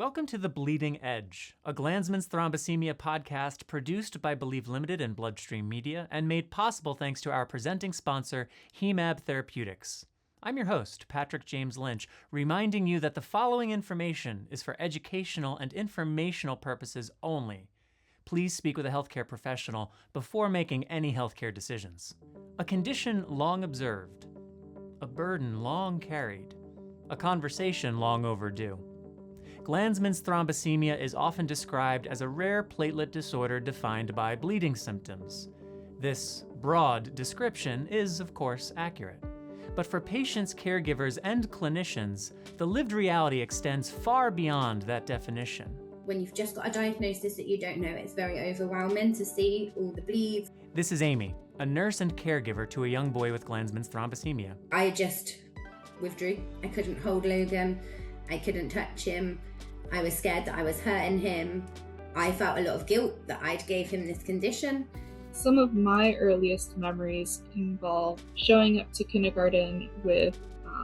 Welcome to The Bleeding Edge, a Glanzmann's Thrombosemia podcast produced by Believe Limited and Bloodstream Media and made possible thanks to our presenting sponsor, Hemab Therapeutics. I'm your host, Patrick James Lynch, reminding you that the following information is for educational and informational purposes only. Please speak with a healthcare professional before making any healthcare decisions. A condition long observed, a burden long carried, a conversation long overdue. Glanzmann's thrombosemia is often described as a rare platelet disorder defined by bleeding symptoms. This broad description is, of course, accurate. But for patients, caregivers, and clinicians, the lived reality extends far beyond that definition. When you've just got a diagnosis that you don't know, it's very overwhelming to see all the bleeds. This is Amy, a nurse and caregiver to a young boy with Glanzmann's thrombosemia. I just withdrew. I couldn't hold Logan. I couldn't touch him. I was scared that I was hurting him. I felt a lot of guilt that I'd gave him this condition. Some of my earliest memories involve showing up to kindergarten with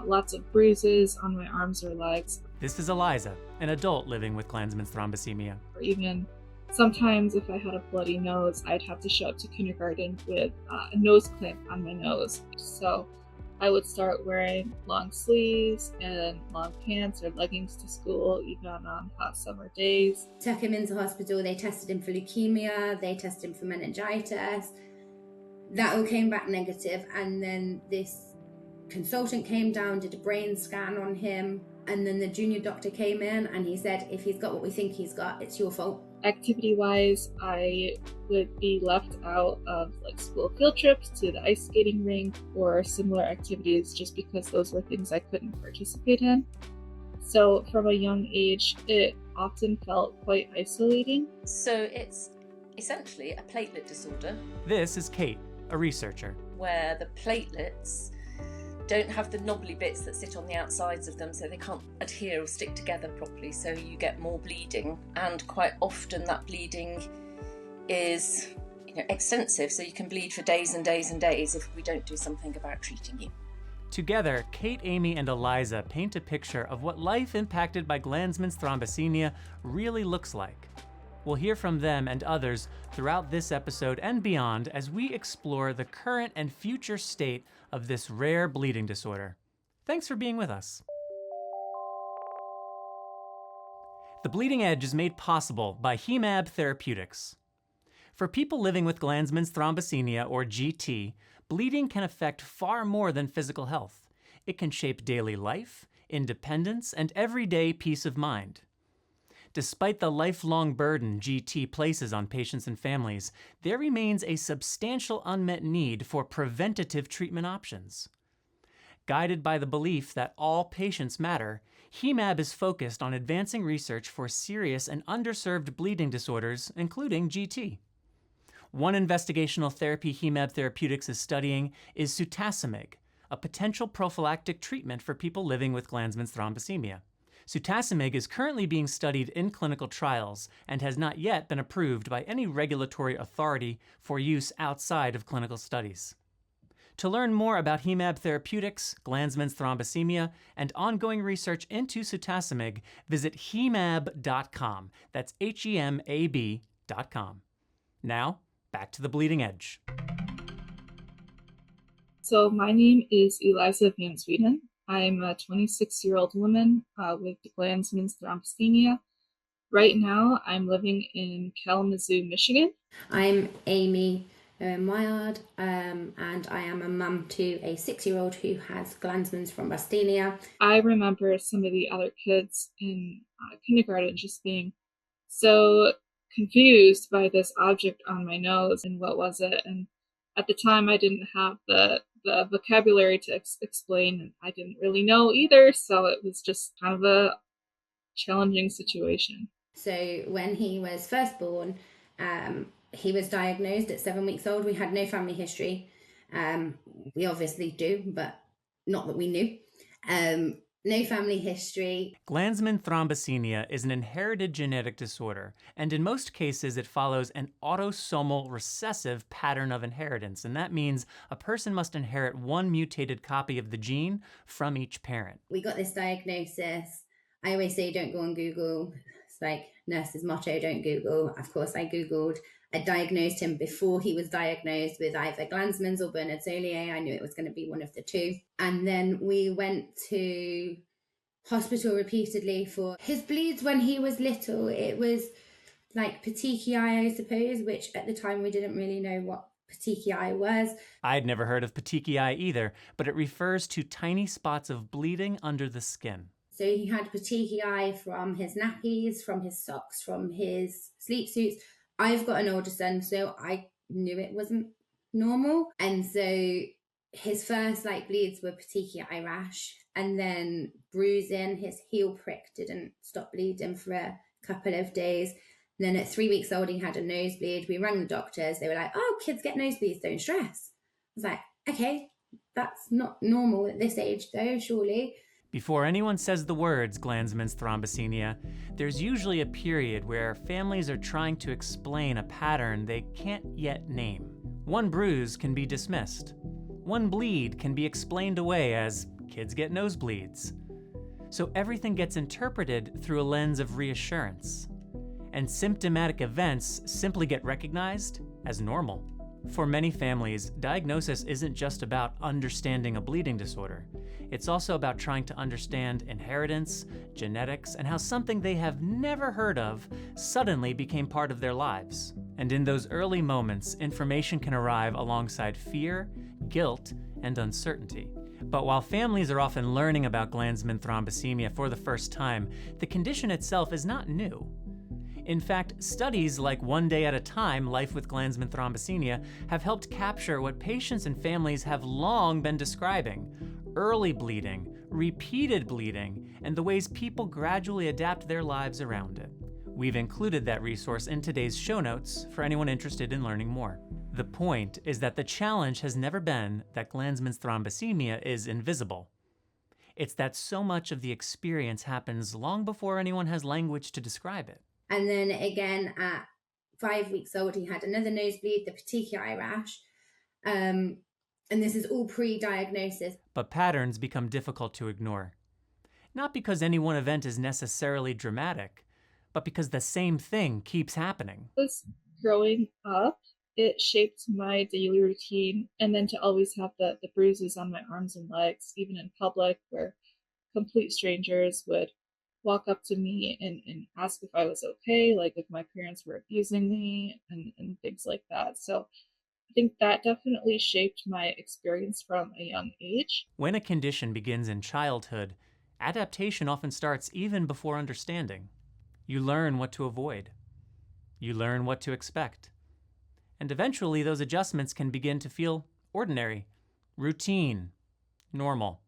lots of bruises on my arms or legs. This is Eliza, an adult living with Glanzmann's thrombosemia. Or even sometimes if I had a bloody nose, I'd have to show up to kindergarten with a nose clamp on my nose. So I would start wearing long sleeves and long pants or leggings to school, even on hot summer days. Took him into hospital. They tested him for leukemia. They tested him for meningitis. That all came back negative. And then this consultant came down, did a brain scan on him. And then the junior doctor came in and he said, if he's got what we think he's got, it's your fault. Activity-wise, I would be left out of school field trips to the ice skating rink or similar activities just because those were things I couldn't participate in. So from a young age, it often felt quite isolating. So it's essentially a platelet disorder. This is Kate, a researcher. Where the platelets don't have the knobbly bits that sit on the outsides of them, so they can't adhere or stick together properly, so you get more bleeding, and quite often that bleeding is extensive, so you can bleed for days and days and days if we don't do something about treating you. Together, Kate, Amy, and Eliza paint a picture of what life impacted by Glanzmann's thrombosemia really looks like. We'll hear from them and others throughout this episode and beyond as we explore the current and future state of this rare bleeding disorder. Thanks for being with us. The Bleeding Edge is made possible by Hemab Therapeutics. For people living with Glanzmann's thrombosemia, or GT, bleeding can affect far more than physical health. It can shape daily life, independence, and everyday peace of mind. Despite the lifelong burden GT places on patients and families, there remains a substantial unmet need for preventative treatment options. Guided by the belief that all patients matter, Hemab is focused on advancing research for serious and underserved bleeding disorders, including GT. One investigational therapy Hemab Therapeutics is studying is sutasemig, a potential prophylactic treatment for people living with Glanzmann's thrombosemia. Sutasemig is currently being studied in clinical trials and has not yet been approved by any regulatory authority for use outside of clinical studies. To learn more about Hemab Therapeutics, Glanzmann's thrombosemia, and ongoing research into sutasemig, visit hemab.com. That's HEMAB.com. Now, back to the Bleeding Edge. So my name is Eliza Van Sweden. I'm a 26-year-old woman with Glanzmann's thrombosemia. Right now, I'm living in Kalamazoo, Michigan. I'm Amy Maiard, and I am a mum to a 6-year-old who has Glanzmann's thrombosemia. I remember some of the other kids in kindergarten just being so confused by this object on my nose and what was it. And at the time, I didn't have the vocabulary to explain, and I didn't really know either, so it was just kind of a challenging situation. So when he was first born, he was diagnosed at 7 weeks old. We had no family history. We obviously do, but not that we knew. No family history. Glanzmann thrombosemia is an inherited genetic disorder, and in most cases it follows an autosomal recessive pattern of inheritance, and that means a person must inherit one mutated copy of the gene from each parent. We got this diagnosis. I always say don't go on Google. It's like nurse's motto, don't Google. Of course, I Googled. I diagnosed him before he was diagnosed with either Glanzmann's or Bernard-Zolier. I knew it was going to be one of the two. And then we went to hospital repeatedly for his bleeds when he was little. It was like petechiae, I suppose, which at the time we didn't really know what petechiae was. I'd never heard of petechiae either, but it refers to tiny spots of bleeding under the skin. So he had petechiae from his nappies, from his socks, from his sleep suits. I've got an older son, so I knew it wasn't normal. And so his first bleeds were petechiae rash, and then bruising. His heel prick didn't stop bleeding for a couple of days. And then at 3 weeks old, he had a nosebleed. We rang the doctors. They were like, oh, kids get nosebleeds, don't stress. I was like, okay, that's not normal at this age though, surely. Before anyone says the words Glanzmann's thrombasthenia, there's usually a period where families are trying to explain a pattern they can't yet name. One bruise can be dismissed. One bleed can be explained away as kids get nosebleeds. So everything gets interpreted through a lens of reassurance. And symptomatic events simply get recognized as normal. For many families, diagnosis isn't just about understanding a bleeding disorder. It's also about trying to understand inheritance, genetics, and how something they have never heard of suddenly became part of their lives. And in those early moments, information can arrive alongside fear, guilt, and uncertainty. But while families are often learning about Glanzmann thrombasthenia for the first time, the condition itself is not new. In fact, studies like One Day at a Time, Life with Glanzmann Thrombasthenia, have helped capture what patients and families have long been describing: early bleeding, repeated bleeding, and the ways people gradually adapt their lives around it. We've included that resource in today's show notes for anyone interested in learning more. The point is that the challenge has never been that Glanzmann's thrombasthenia is invisible. It's that so much of the experience happens long before anyone has language to describe it. And then again, at 5 weeks old, he had another nosebleed, the petechiae rash. And this is all pre-diagnosis. But patterns become difficult to ignore. Not because any one event is necessarily dramatic, but because the same thing keeps happening. Growing up, it shaped my daily routine. And then to always have the bruises on my arms and legs, even in public, where complete strangers would walk up to me and ask if I was okay, like if my parents were abusing me and things like that. So I think that definitely shaped my experience from a young age. When a condition begins in childhood, adaptation often starts even before understanding. You learn what to avoid. You learn what to expect. And eventually those adjustments can begin to feel ordinary, routine, normal.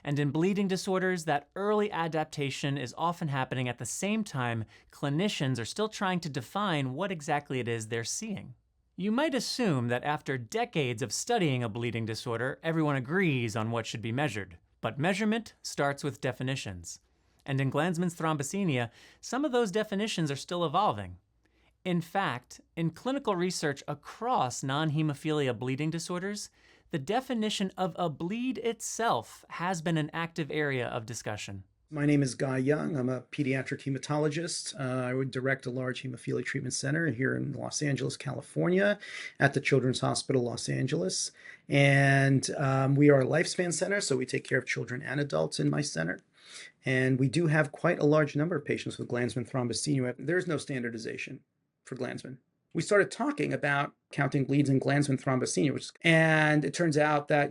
And in bleeding disorders, that early adaptation is often happening at the same time clinicians are still trying to define what exactly it is they're seeing. You might assume that after decades of studying a bleeding disorder, everyone agrees on what should be measured. But measurement starts with definitions. And in Glanzmann's thrombasthenia, some of those definitions are still evolving. In fact, in clinical research across non-hemophilia bleeding disorders, the definition of a bleed itself has been an active area of discussion. My name is Guy Young. I'm a pediatric hematologist. I would direct a large hemophilia treatment center here in Los Angeles, California, at the Children's Hospital Los Angeles. And we are a lifespan center, so we take care of children and adults in my center. And we do have quite a large number of patients with Glanzmann thrombasthenia. There's no standardization for Glanzmann. We started talking about counting bleeds in Glanzmann thrombasthenia, and it turns out that,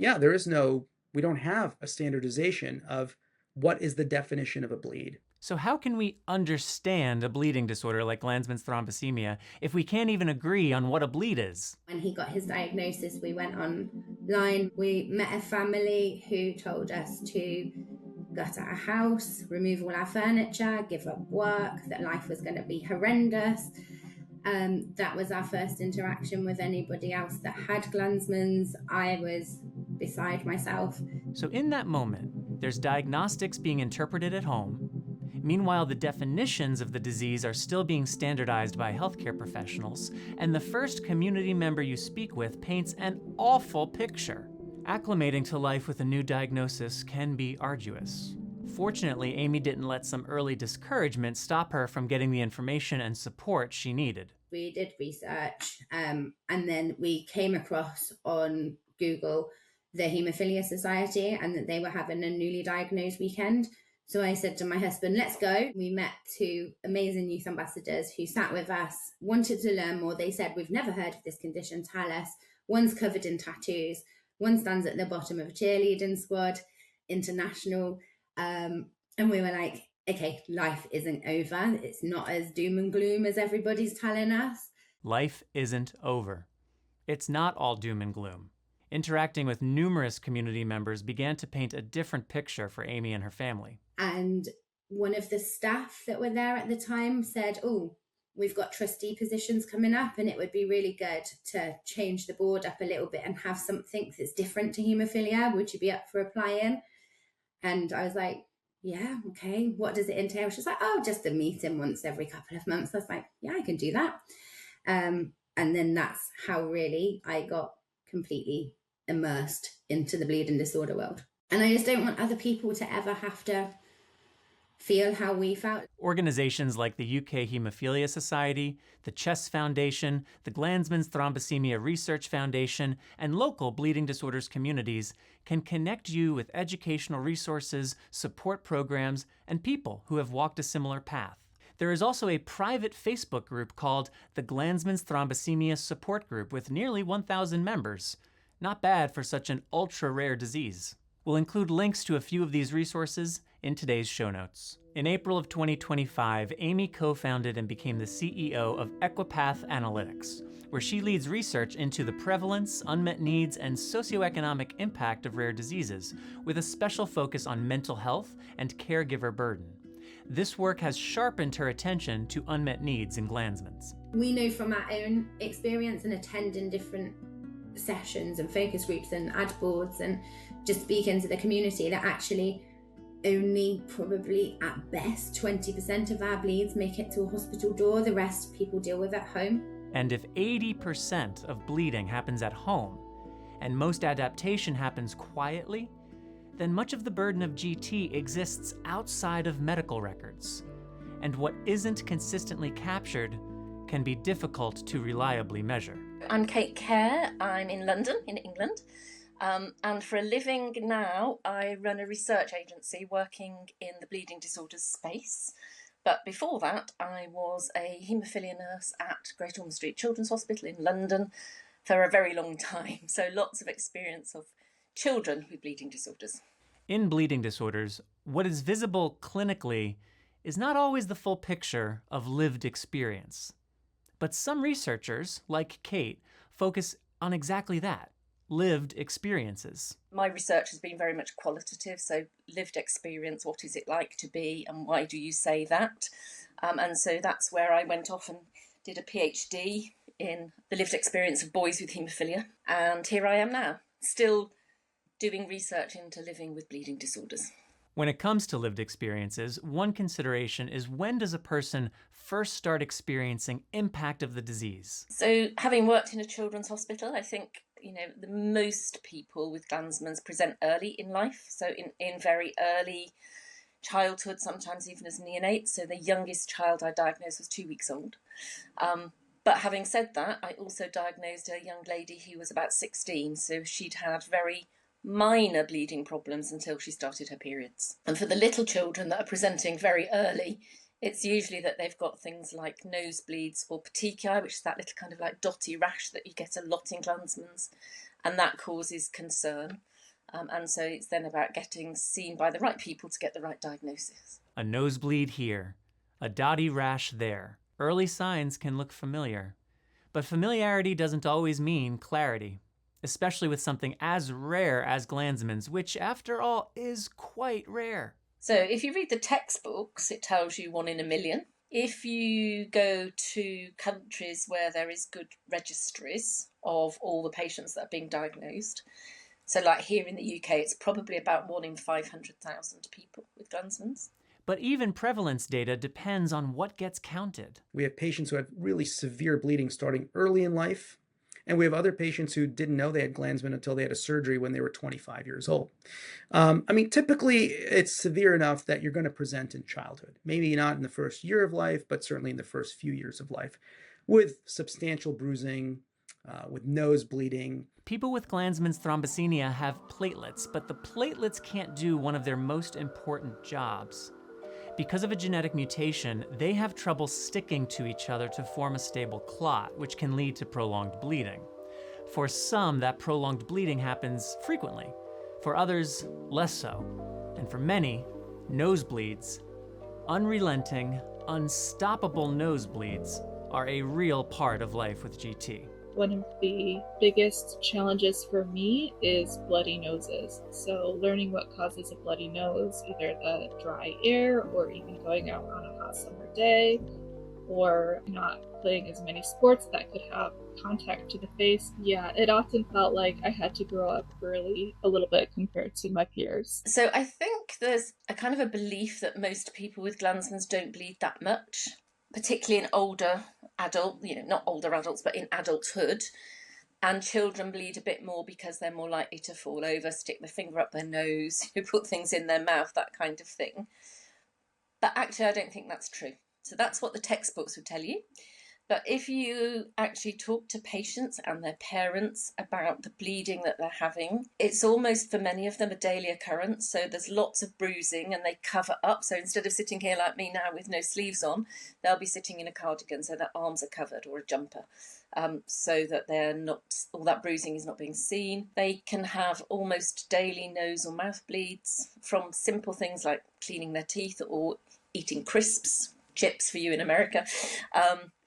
we don't have a standardization of what is the definition of a bleed. So how can we understand a bleeding disorder like Glanzmann's thrombasthenia if we can't even agree on what a bleed is? When he got his diagnosis, we went online. We met a family who told us to gut our house, remove all our furniture, give up work, that life was going to be horrendous. That was our first interaction with anybody else that had Glanzmann's. I was beside myself. So in that moment, there's diagnostics being interpreted at home. Meanwhile, the definitions of the disease are still being standardized by healthcare professionals, and the first community member you speak with paints an awful picture. Acclimating to life with a new diagnosis can be arduous. Fortunately, Amy didn't let some early discouragement stop her from getting the information and support she needed. We did research, and then we came across on Google the Haemophilia Society and that they were having a newly diagnosed weekend. So I said to my husband, let's go. We met two amazing youth ambassadors who sat with us, wanted to learn more. They said, we've never heard of this condition, tell us. One's covered in tattoos. One stands at the bottom of a cheerleading squad, international. And we were like, okay, life isn't over. It's not as doom and gloom as everybody's telling us. Life isn't over. It's not all doom and gloom. Interacting with numerous community members began to paint a different picture for Amy and her family. And one of the staff that were there at the time said, oh, we've got trustee positions coming up and it would be really good to change the board up a little bit and have something that's different to haemophilia. Would you be up for applying? And I was like, yeah, okay. What does it entail? She's like, oh, just a meeting once every couple of months. I was like, yeah, I can do that. And then that's how really I got completely immersed into the bleeding disorder world. And I just don't want other people to ever have to feel how we felt. Organizations like the UK Haemophilia Society, the Chess Foundation, the Glanzmann's Thrombosemia Research Foundation, and local bleeding disorders communities can connect you with educational resources, support programs, and people who have walked a similar path. There is also a private Facebook group called the Glanzmann's Thrombosemia Support Group with nearly 1,000 members. Not bad for such an ultra-rare disease. We'll include links to a few of these resources in today's show notes. In April of 2025, Amy co-founded and became the CEO of Equipath Analytics, where she leads research into the prevalence, unmet needs, and socioeconomic impact of rare diseases, with a special focus on mental health and caregiver burden. This work has sharpened her attention to unmet needs in Glanzmann's. We know from our own experience and attending different sessions and focus groups and ad boards and just speaking to the community that actually only probably at best 20% of our bleeds make it to a hospital door. The rest people deal with at home. And if 80% of bleeding happens at home and most adaptation happens quietly, then much of the burden of GT exists outside of medical records. And what isn't consistently captured can be difficult to reliably measure. I'm Khair. I'm in London, in England. And for a living now, I run a research agency working in the bleeding disorders space. But before that, I was a haemophilia nurse at Great Ormond Street Children's Hospital in London for a very long time. So lots of experience of children with bleeding disorders. In bleeding disorders, what is visible clinically is not always the full picture of lived experience. But some researchers, like Kate, focus on exactly that. Lived experiences. My research has been very much qualitative, so lived experience, what is it like to be and why do you say that? And so that's where I went off and did a PhD in the lived experience of boys with haemophilia. And here I am now, still doing research into living with bleeding disorders. When it comes to lived experiences, one consideration is when does a person first start experiencing impact of the disease? So having worked in a children's hospital, I think the most people with Glanzmann's present early in life, so in very early childhood, sometimes even as neonates. So the youngest child I diagnosed was 2 weeks old. But having said that, I also diagnosed a young lady who was about 16, so she'd had very minor bleeding problems until she started her periods. And for the little children that are presenting very early, it's usually that they've got things like nosebleeds or petechiae, which is that little kind of like dotty rash that you get a lot in Glanzmann's, and that causes concern. And so it's then about getting seen by the right people to get the right diagnosis. A nosebleed here, a dotty rash there. Early signs can look familiar, but familiarity doesn't always mean clarity, especially with something as rare as Glanzmann's, which after all is quite rare. So if you read the textbooks, it tells you 1 in a million. If you go to countries where there is good registries of all the patients that are being diagnosed, so like here in the UK, it's probably about 1 in 500,000 people with Glanzmann's. But even prevalence data depends on what gets counted. We have patients who have really severe bleeding starting early in life, And we have other patients who didn't know they had Glanzmann until they had a surgery when they were 25 years old. Typically it's severe enough that you're going to present in childhood. Maybe not in the first year of life, but certainly in the first few years of life with substantial bruising, with nose bleeding. People with Glanzmann's thrombasthenia have platelets, but the platelets can't do one of their most important jobs. Because of a genetic mutation, they have trouble sticking to each other to form a stable clot, which can lead to prolonged bleeding. For some, that prolonged bleeding happens frequently. For others, less so. And for many, nosebleeds, unrelenting, unstoppable nosebleeds, are a real part of life with GT. One of the biggest challenges for me is bloody noses. So learning what causes a bloody nose, either the dry air or even going out on a hot summer day, or not playing as many sports that could have contact to the face. Yeah, it often felt like I had to grow up early a little bit compared to my peers. So I think there's a kind of a belief that most people with Glanzmann's don't bleed that much, particularly in older adult, not older adults, but in adulthood. And children bleed a bit more because they're more likely to fall over, stick their finger up their nose, put things in their mouth, that kind of thing. But actually, I don't think that's true. So that's what the textbooks would tell you. But if you actually talk to patients and their parents about the bleeding that they're having, it's almost for many of them a daily occurrence. So there's lots of bruising and they cover up. So instead of sitting here like me now with no sleeves on, they'll be sitting in a cardigan so their arms are covered, or a jumper, so that they're not, all that bruising is not being seen. They can have almost daily nose or mouth bleeds from simple things like cleaning their teeth or eating crisps, chips for you in America,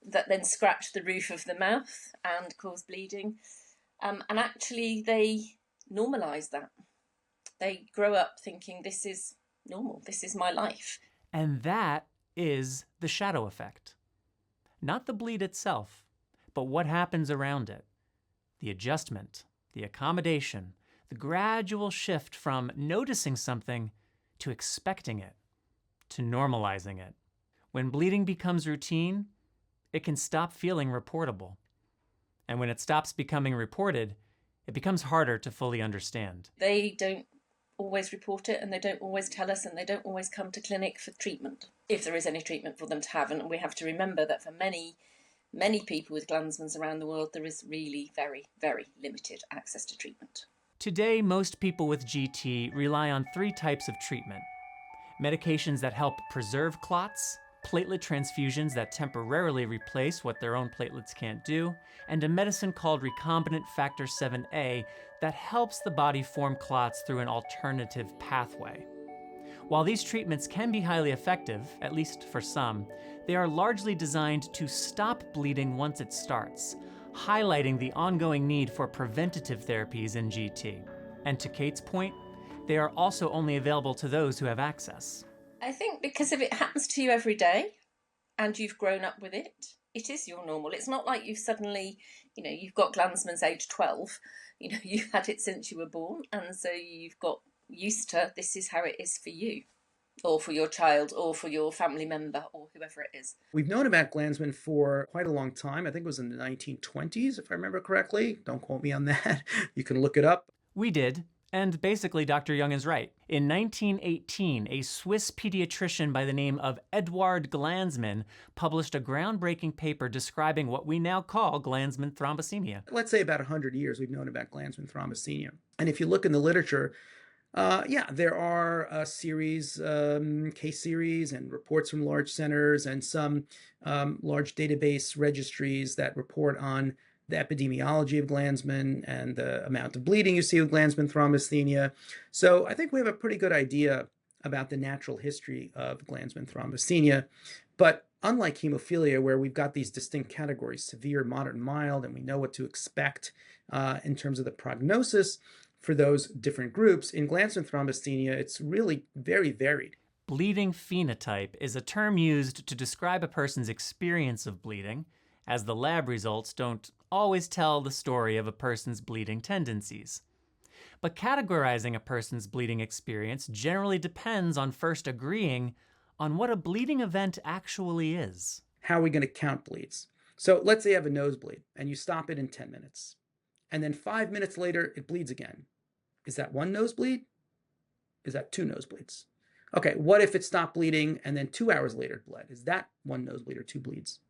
that then scratch the roof of the mouth and cause bleeding. And actually they normalise that. They grow up thinking this is normal, this is my life. And that is the shadow effect. Not the bleed itself, but what happens around it. The adjustment, the accommodation, the gradual shift from noticing something to expecting it, to normalizing it. When bleeding becomes routine, it can stop feeling reportable. And when it stops becoming reported, it becomes harder to fully understand. They don't always report it, and they don't always tell us, and they don't always come to clinic for treatment, if there is any treatment for them to have. And we have to remember that for many people with Glanzmann's around the world, there is really very, very limited access to treatment. Today, most people with GT rely on 3 types of treatment. Medications that help preserve clots, platelet transfusions that temporarily replace what their own platelets can't do, and a medicine called recombinant factor 7A that helps the body form clots through an alternative pathway. While these treatments can be highly effective, at least for some, they are largely designed to stop bleeding once it starts, highlighting the ongoing need for preventative therapies in GT. And to Kate's point, they are also only available to those who have access. I think because if it happens to you every day and you've grown up with it, it is your normal. It's not like you've suddenly, you've got Glanzmann's age 12, you've had it since you were born, and so you've got used to this is how it is for you, or for your child, or for your family member, or whoever it is. We've known about Glanzmann for quite a long time. I think it was in the 1920s, if I remember correctly. Don't quote me on that. You can look it up. We did. And basically, Dr. Young is right. In 1918, a Swiss pediatrician by the name of Eduard Glanzmann published a groundbreaking paper describing what we now call Glanzmann thrombasthenia. Let's say about 100 years we've known about Glanzmann thrombasthenia. And if you look in the literature, there are a series, case series and reports from large centers and some large database registries that report on the epidemiology of Glanzmann and the amount of bleeding you see with Glanzmann thrombasthenia. So I think we have a pretty good idea about the natural history of Glanzmann thrombasthenia. But unlike hemophilia, where we've got these distinct categories, severe, moderate, and mild, and we know what to expect in terms of the prognosis for those different groups, in Glanzmann thrombasthenia, it's really very varied. Bleeding phenotype is a term used to describe a person's experience of bleeding, as the lab results don't always tell the story of a person's bleeding tendencies. But categorizing a person's bleeding experience generally depends on first agreeing on what a bleeding event actually is. How are we going to count bleeds? So let's say you have a nosebleed and you stop it in 10 minutes. And then 5 minutes later, it bleeds again. Is that one nosebleed? Is that two nosebleeds? Okay, what if it stopped bleeding and then 2 hours later it bled? Is that one nosebleed or two bleeds?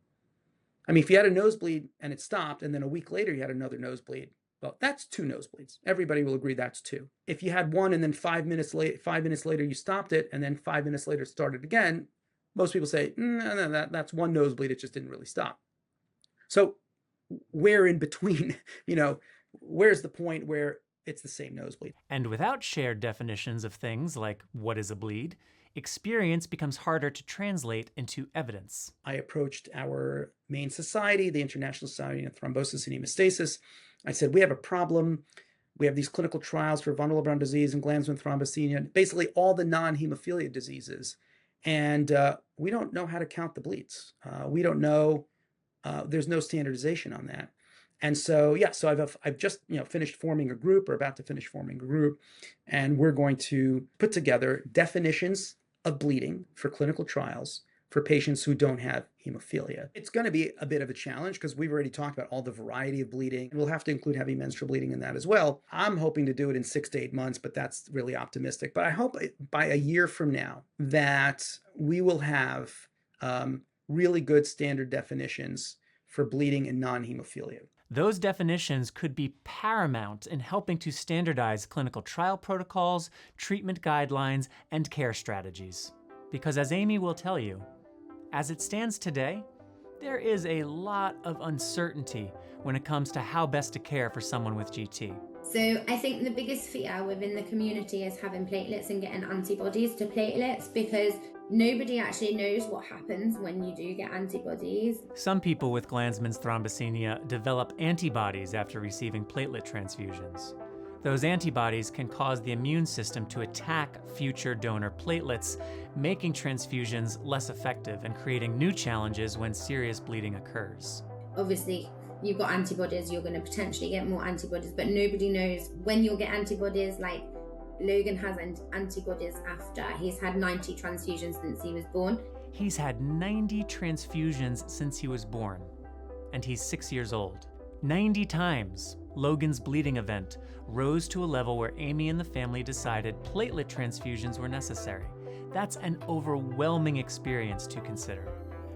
I mean, if you had a nosebleed and it stopped and then a week later you had another nosebleed, well, that's two nosebleeds. Everybody will agree that's two. If you had one and then 5 minutes later you stopped it and then 5 minutes later it started again, most people say, no, that's one nosebleed. It just didn't really stop. So where in between, where's the point where it's the same nosebleed? And without shared definitions of things like what is a bleed, experience becomes harder to translate into evidence. I approached our main society, the International Society of Thrombosis and Hemostasis. I said, we have a problem. We have these clinical trials for vulnerable bone disease and Glanzmann thrombasthenia, basically all the non-hemophilia diseases. And we don't know how to count the bleeds. We don't know, there's no standardization on that. And so, I've just finished forming a group, or about to finish forming a group, and we're going to put together definitions of bleeding for clinical trials for patients who don't have hemophilia. It's going to be a bit of a challenge because we've already talked about all the variety of bleeding. We'll have to include heavy menstrual bleeding in that as well. I'm hoping to do it in 6 to 8 months, but that's really optimistic. But I hope by a year from now that we will have really good standard definitions for bleeding in non-hemophilia. Those definitions could be paramount in helping to standardize clinical trial protocols, treatment guidelines, and care strategies. Because as Amy will tell you, as it stands today, there is a lot of uncertainty when it comes to how best to care for someone with GT. So I think the biggest fear within the community is having platelets and getting antibodies to platelets, because nobody actually knows what happens when you do get antibodies. Some people with Glanzmann's thrombasthenia develop antibodies after receiving platelet transfusions. Those antibodies can cause the immune system to attack future donor platelets, making transfusions less effective and creating new challenges when serious bleeding occurs. Obviously, you've got antibodies, you're going to potentially get more antibodies, but nobody knows when you'll get antibodies. Like Logan has antibodies after he's had 90 transfusions since he was born. He's had 90 transfusions since he was born, and he's 6 years old. 90 times, Logan's bleeding event rose to a level where Amy and the family decided platelet transfusions were necessary. That's an overwhelming experience to consider.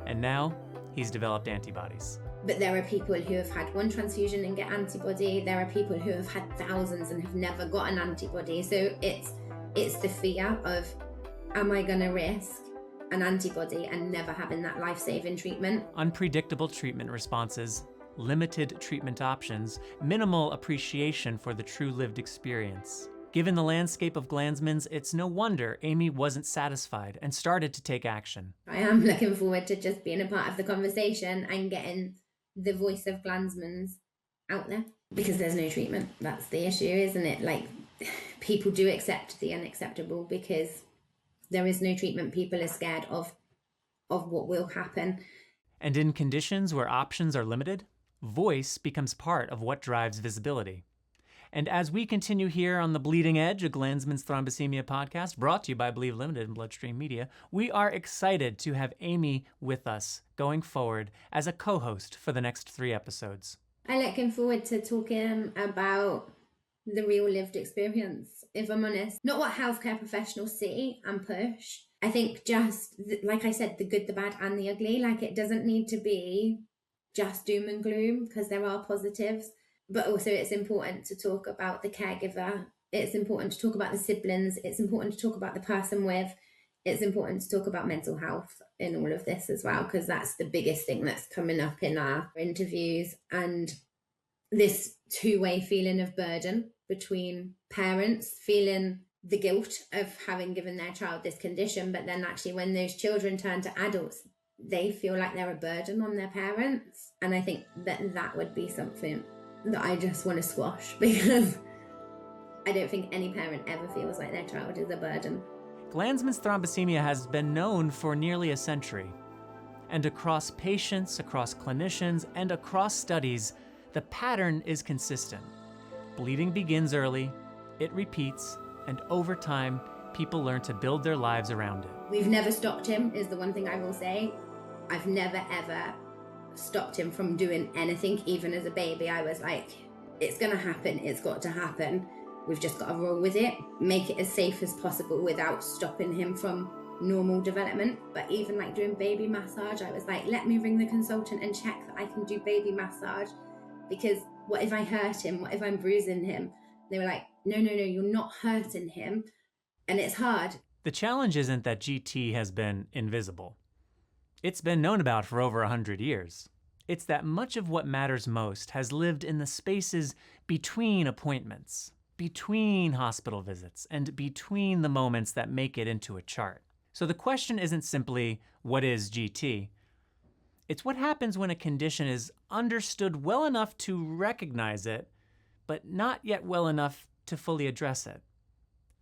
And now, he's developed antibodies. But there are people who have had one transfusion and get antibody. There are people who have had thousands and have never got an antibody. So it's the fear of, am I going to risk an antibody and never having that life-saving treatment? Unpredictable treatment responses, limited treatment options, minimal appreciation for the true lived experience. Given the landscape of Glanzmann's, it's no wonder Amy wasn't satisfied and started to take action. I am looking forward to just being a part of the conversation and getting the voice of Glanzmann's out there, because there's no treatment. That's the issue, isn't it? Like, people do accept the unacceptable because there is no treatment. People are scared of what will happen. And in conditions where options are limited, voice becomes part of what drives visibility. And as we continue here on The Bleeding Edge, a Glanzmann's Thrombosemia podcast brought to you by Believe Limited and Bloodstream Media, we are excited to have Amy with us going forward as a co-host for the next 3 episodes. I'm looking forward to talking about the real lived experience, if I'm honest. Not what healthcare professionals see and push. I think just, like I said, the good, the bad and the ugly. Like, it doesn't need to be just doom and gloom, because there are positives. But also it's important to talk about the caregiver. It's important to talk about the siblings. It's important to talk about the person with. It's important to talk about mental health in all of this as well, because that's the biggest thing that's coming up in our interviews. And this two-way feeling of burden between parents feeling the guilt of having given their child this condition, but then actually when those children turn to adults, they feel like they're a burden on their parents. And I think that would be something that I just want to squash, because I don't think any parent ever feels like their child is a burden. Glanzmann's thrombosemia has been known for nearly a century. And across patients, across clinicians, and across studies, the pattern is consistent. Bleeding begins early, it repeats, and over time, people learn to build their lives around it. We've never stopped him, is the one thing I will say. I've never ever stopped him from doing anything. Even as a baby, I was like, it's going to happen. It's got to happen. We've just got to roll with it, make it as safe as possible without stopping him from normal development. But even like doing baby massage, I was like, let me ring the consultant and check that I can do baby massage, because what if I hurt him? What if I'm bruising him? They were like, no, you're not hurting him. And it's hard. The challenge isn't that GT has been invisible. It's been known about for over 100 years. It's that much of what matters most has lived in the spaces between appointments, between hospital visits, and between the moments that make it into a chart. So the question isn't simply, what is GT? It's what happens when a condition is understood well enough to recognize it, but not yet well enough to fully address it.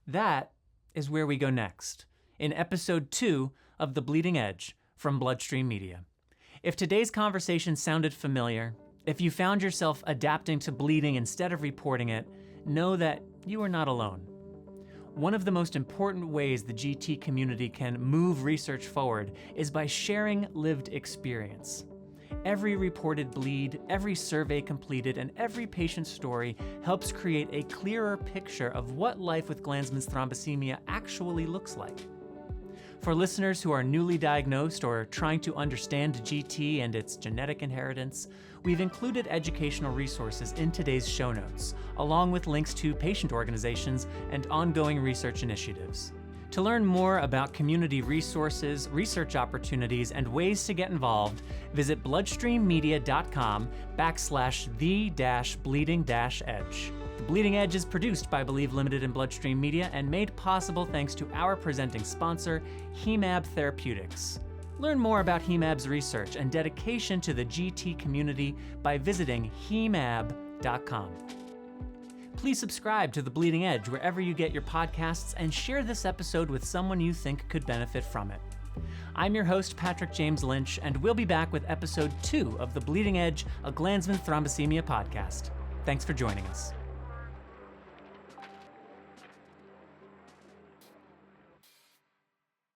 That is where we go next, in episode 2 of The Bleeding Edge from Bloodstream Media. If today's conversation sounded familiar, if you found yourself adapting to bleeding instead of reporting it, know that you are not alone. One of the most important ways the GT community can move research forward is by sharing lived experience. Every reported bleed, every survey completed, and every patient story helps create a clearer picture of what life with Glanzmann's thrombosemia actually looks like. For listeners who are newly diagnosed or trying to understand GT and its genetic inheritance, we've included educational resources in today's show notes, along with links to patient organizations and ongoing research initiatives. To learn more about community resources, research opportunities, and ways to get involved, visit bloodstreammedia.com/the-bleeding-edge. The Bleeding Edge is produced by Believe Limited and Bloodstream Media and made possible thanks to our presenting sponsor, Hemab Therapeutics. Learn more about Hemab's research and dedication to the GT community by visiting hemab.com. Please subscribe to The Bleeding Edge wherever you get your podcasts and share this episode with someone you think could benefit from it. I'm your host, Patrick James Lynch, and we'll be back with episode 2 of The Bleeding Edge, a Glanzmann thrombosemia podcast. Thanks for joining us.